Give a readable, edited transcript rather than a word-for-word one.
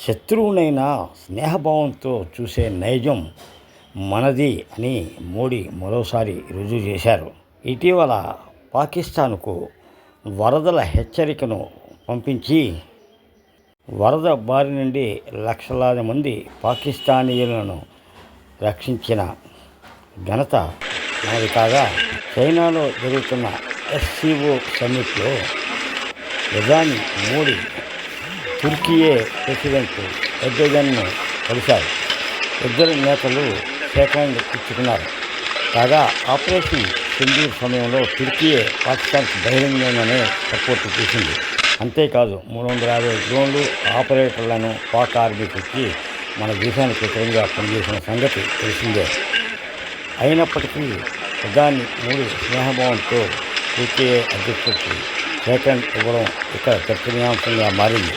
శత్రువునైనా స్నేహభావంతో చూసే నైజం మనది అని మోడీ మరోసారి రుజువు చేశారు. ఇటీవల పాకిస్తాన్కు వరదల హెచ్చరికను పంపించి వరద బారి నుండి లక్షలాది మంది పాకిస్తానీయులను రక్షించిన ఘనత మనది కాగా, చైనాలో జరుగుతున్న ఎస్సీఓ సమ్మిట్లో ప్రధాని మోడీ తుర్కియే ప్రెసిడెంట్ ఎర్డోగన్ను కలిశారు. ఇద్దరు నేతలు షేక్ హ్యాండ్ ఇచ్చుకున్నారు. కాగా ఆపరేషన్ సింధూర్ సమయంలో తుర్కియే పాకిస్తాన్కు బహిరంగంగానే సపోర్టు చేసింది. అంతేకాదు 350 డ్రోన్లు ఆపరేటర్లను పాక్ ఆర్మీకి ఇచ్చి మన దేశానికి వ్యతిరేకంగా పనిచేసిన సంగతి తెలిసిందే. అయినప్పటికీ ప్రధాని మోడీ స్నేహభావంతో తుర్కియే అధ్యక్షుడికి షేక్ హ్యాండ్ ఇవ్వడం ఇక్కడ చర్చనీయాంశంగా మారింది.